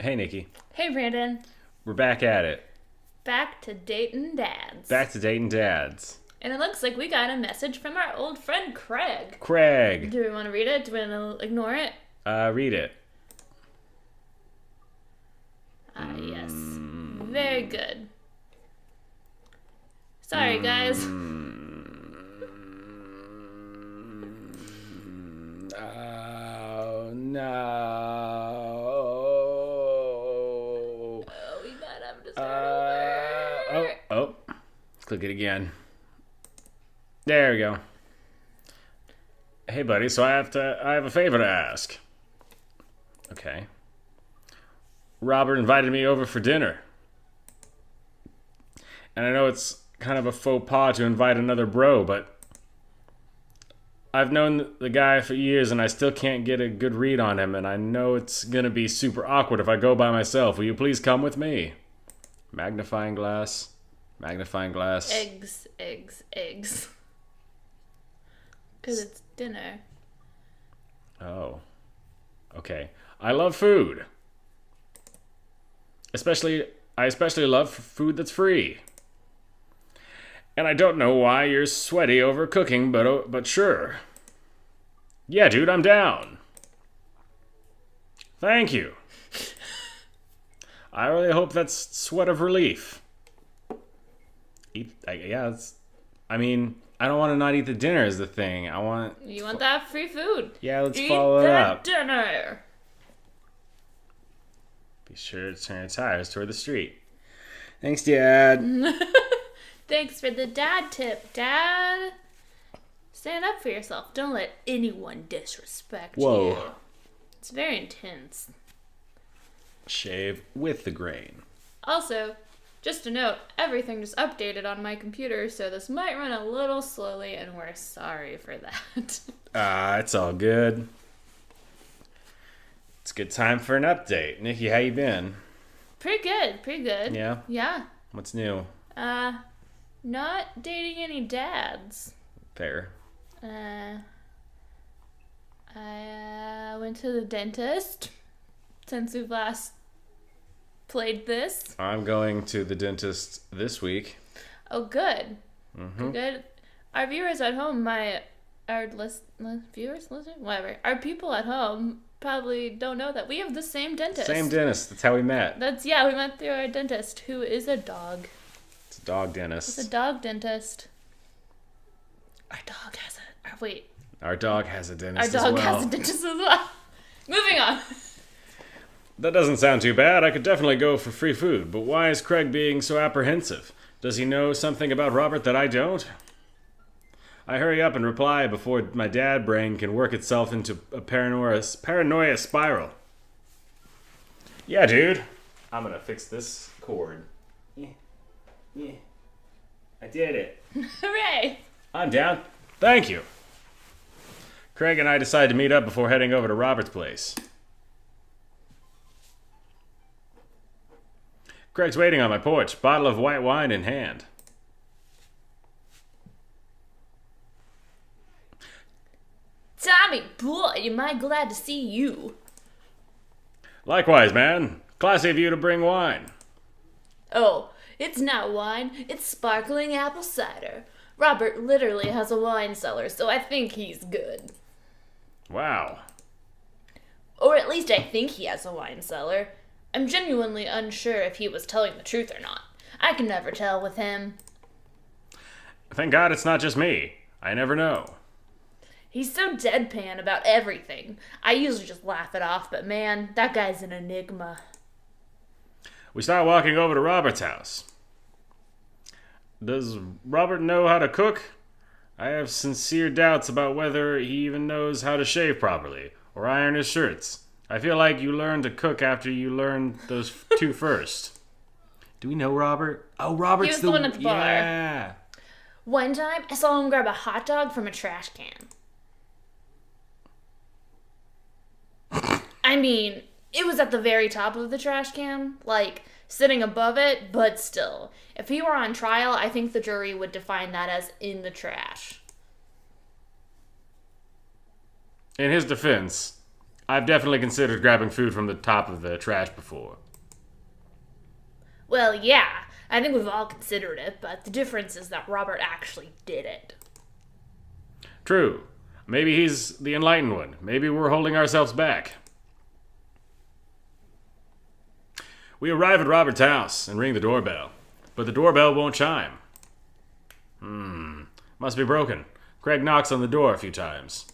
Hey, Nikki. Hey, Brandon. We're back at it. Back to dating dads. Back to dating dads. And it looks like we got a message from our old friend Craig. Craig. Do we want to read it? Do we want to ignore it? Read it. Yes. Very good. Sorry, guys. Oh, no. Oh, we might have to start over. Oh. Click it again. There we go. Hey, buddy, so I have a favor to ask. Okay. Robert invited me over for dinner. And I know it's kind of a faux pas to invite another bro, but I've known the guy for years and I still can't get a good read on him, and I know it's gonna be super awkward if I go by myself. Will you please come with me? Magnifying glass. Magnifying glass. Eggs. Because it's dinner. Oh. Okay. I love food. I especially love food that's free. And I don't know why you're sweaty over cooking, but sure. Yeah, dude, I'm down. Thank you. I really hope that's sweat of relief. I don't want to not eat the dinner is the thing. You want that free food? Yeah, let's Eat follow it that up. dinner. Be sure to turn your tires toward the street. Thanks, Dad. Thanks for the dad tip, Dad. Stand up for yourself. Don't let anyone disrespect Whoa. you. It's very intense. Shave with the grain. Also, just a note, everything just updated on my computer, so this might run a little slowly, and we're sorry for that. It's all good. It's a good time for an update. Nikki, how you been? Pretty good. Yeah? Yeah. What's new? Not dating any dads. Fair. I went to the dentist since we've last played this. I'm going to the dentist this week. Oh, good. Mm-hmm. Good. Our viewers at home, viewers, listeners, whatever. Our people at home probably don't know that we have the same dentist. Same dentist. That's how we met. We met through our dentist, who is a dog. It's a dog dentist. It's a dog dentist. Our dog has Our dog has a dentist Our dog as well. has a dentist as well. Moving on. That doesn't sound too bad. I could definitely go for free food, but why is Craig being so apprehensive? Does he know something about Robert that I don't? I hurry up and reply before my dad brain can work itself into a paranoia spiral. Yeah, dude. I'm gonna fix this cord. Yeah. I did it. Hooray! I'm down. Thank you. Craig and I decided to meet up before heading over to Robert's place. Craig's waiting on my porch, bottle of white wine in hand. Tommy, boy, am I glad to see you. Likewise, man. Classy of you to bring wine. Oh, it's not wine, it's sparkling apple cider. Robert literally has a wine cellar, so I think he's good. Wow. Or at least I think he has a wine cellar. I'm genuinely unsure if he was telling the truth or not. I can never tell with him. Thank God it's not just me. I never know. He's so deadpan about everything. I usually just laugh it off, but man, that guy's an enigma. We start walking over to Robert's house. Does Robert know how to cook? I have sincere doubts about whether he even knows how to shave properly or iron his shirts. I feel like you learn to cook after you learn those two first. Do we know Robert? Oh, Robert's He was the one at the bar. Yeah. One time, I saw him grab a hot dog from a trash can. I mean, it was at the very top of the trash can, like sitting above it, but still. If he were on trial, I think the jury would define that as in the trash. In his defense, I've definitely considered grabbing food from the top of the trash before. Well, yeah, I think we've all considered it, but the difference is that Robert actually did it. True. Maybe he's the enlightened one. Maybe we're holding ourselves back. We arrive at Robert's house and ring the doorbell, but the doorbell won't chime. Must be broken. Craig knocks on the door a few times.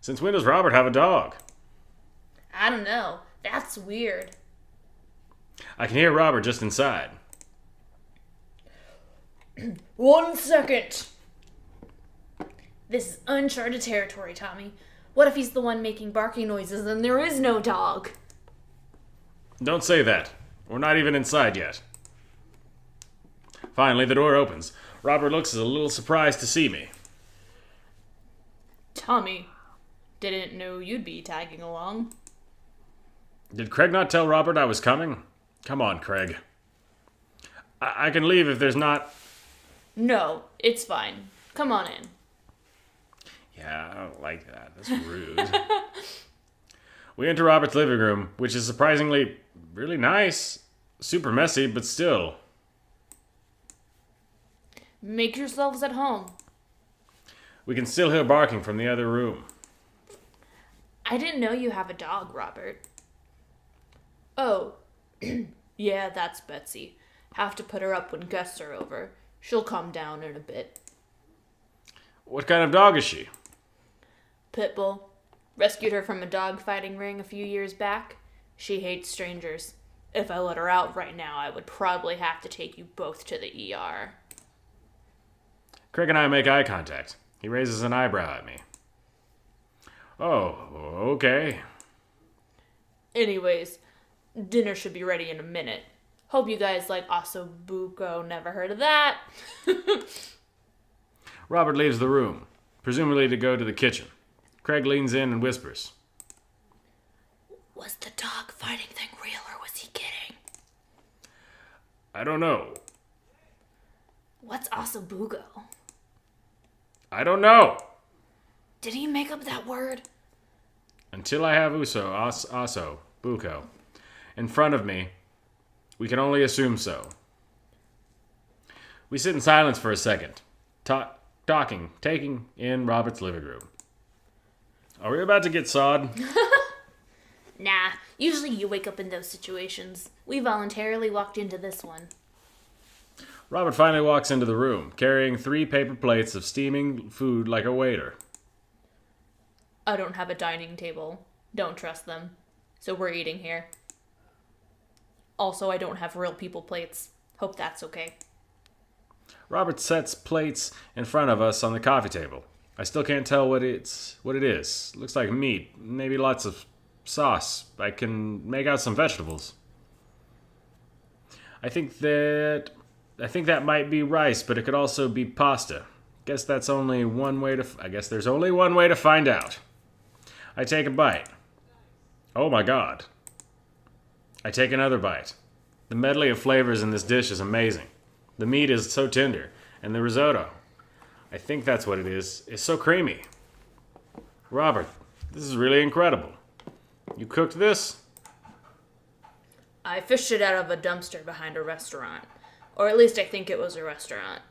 Since when does Robert have a dog? I don't know. That's weird. I can hear Robert just inside. 1 second. This is uncharted territory, Tommy. What if he's the one making barking noises and there is no dog? Don't say that. We're not even inside yet. Finally, the door opens. Robert looks a little surprised to see me. Tommy, didn't know you'd be tagging along. Did Craig not tell Robert I was coming? Come on, Craig. I can leave if there's not... No, it's fine. Come on in. Yeah, I don't like that. That's rude. We enter Robert's living room, which is surprisingly really nice. Super messy, but still. Make yourselves at home. We can still hear barking from the other room. I didn't know you have a dog, Robert. Oh, yeah, that's Betsy. Have to put her up when guests are over. She'll calm down in a bit. What kind of dog is she? Pitbull. Rescued her from a dog fighting ring a few years back. She hates strangers. If I let her out right now, I would probably have to take you both to the ER. Craig and I make eye contact. He raises an eyebrow at me. Oh, okay. Anyways, dinner should be ready in a minute. Hope you guys like ossobuco. Never heard of that. Robert leaves the room, presumably to go to the kitchen. Craig leans in and whispers. Was the dog fighting thing real or was he kidding? I don't know. What's ossobuco? I don't know. Did he make up that word? Until I have buco, in front of me, we can only assume so. We sit in silence for a second, talking, taking in Robert's living room. Are we about to get sawed? Nah, usually you wake up in those situations. We voluntarily walked into this one. Robert finally walks into the room, carrying 3 paper plates of steaming food like a waiter. I don't have a dining table. Don't trust them. So we're eating here. Also, I don't have real people plates. Hope that's okay. Robert sets plates in front of us on the coffee table. I still can't tell what it is. Looks like meat, maybe lots of sauce. I can make out some vegetables. I think that might be rice, but it could also be pasta. I guess there's only one way to find out. I take a bite. Oh my god. I take another bite. The medley of flavors in this dish is amazing. The meat is so tender, and the risotto, I think that's what it is so creamy. Robert, this is really incredible. You cooked this? I fished it out of a dumpster behind a restaurant. Or at least I think it was a restaurant.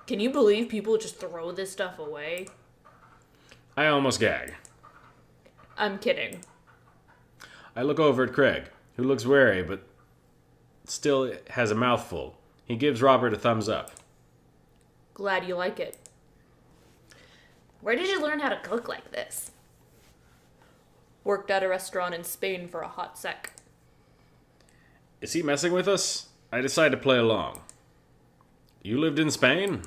Can you believe people just throw this stuff away? I almost gag. I'm kidding. I look over at Craig, who looks wary but still has a mouthful. He gives Robert a thumbs up. Glad you like it. Where did you learn how to cook like this? Worked at a restaurant in Spain for a hot sec. Is he messing with us? I decide to play along. You lived in Spain?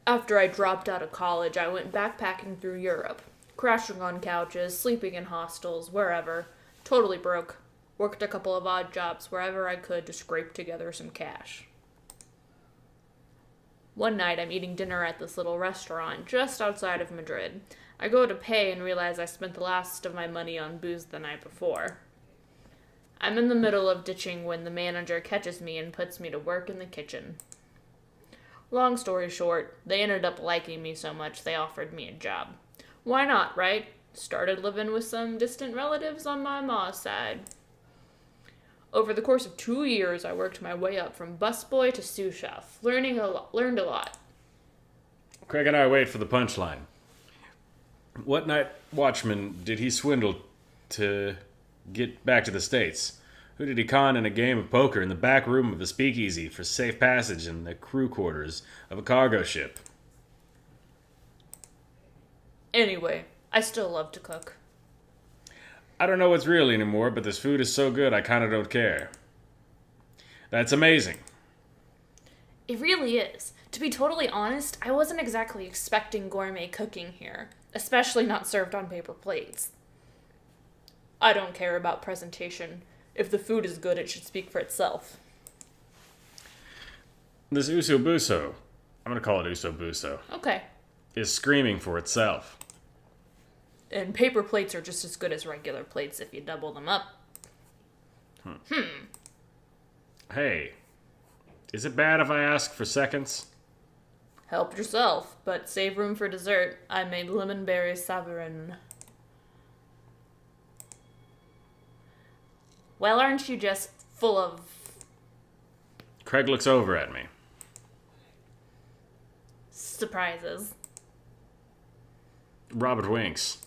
After I dropped out of college, I went backpacking through Europe. Crashing on couches, sleeping in hostels, wherever. Totally broke. Worked a couple of odd jobs wherever I could to scrape together some cash. One night, I'm eating dinner at this little restaurant just outside of Madrid. I go to pay and realize I spent the last of my money on booze the night before. I'm in the middle of ditching when the manager catches me and puts me to work in the kitchen. Long story short, they ended up liking me so much they offered me a job. Why not, right? Started living with some distant relatives on my ma's side. Over the course of 2 years, I worked my way up from busboy to sous chef, learned a lot. Craig and I wait for the punchline. What night watchman did he swindle to get back to the States? Who did he con in a game of poker in the back room of the speakeasy for safe passage in the crew quarters of a cargo ship? Anyway, I still love to cook. I don't know what's real anymore, but this food is so good I kinda don't care. That's amazing. It really is. To be totally honest, I wasn't exactly expecting gourmet cooking here, especially not served on paper plates. I don't care about presentation. If the food is good, it should speak for itself. This uso-buso, I'm gonna call it uso-buso, Okay. is screaming for itself. And paper plates are just as good as regular plates if you double them up. Hey, is it bad if I ask for seconds? Help yourself, but save room for dessert. I made lemonberry savarin. Well, aren't you just full of... Craig looks over at me. surprises? Robert winks.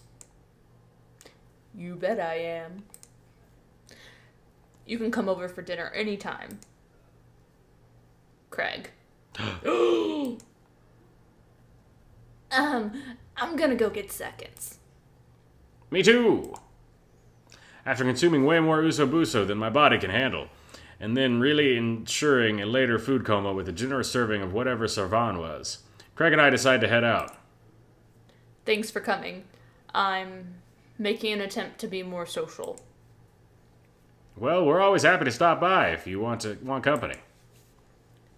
You bet I am. You can come over for dinner anytime. Craig. I'm gonna go get seconds. Me too! After consuming way more uso-buso than my body can handle, and then really ensuring a later food coma with a generous serving of whatever Sarvan was, Craig and I decide to head out. Thanks for coming. I'm making an attempt to be more social. Well, we're always happy to stop by if you want company.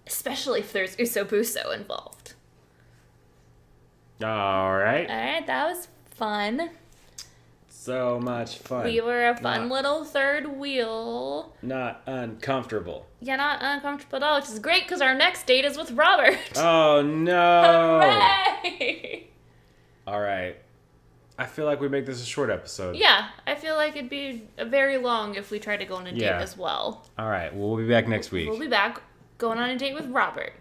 Especially if there's uso-buso involved. Alright. Alright, that was fun. So much fun. We were a fun little third wheel. Not uncomfortable. Yeah, not uncomfortable at all, which is great because our next date is with Robert. Oh no! Hooray! Alright. I feel like we make this a short episode. Yeah, I feel like it'd be very long if we tried to go on a date as well. Alright, well, we'll be back next week. We'll be back going on a date with Robert.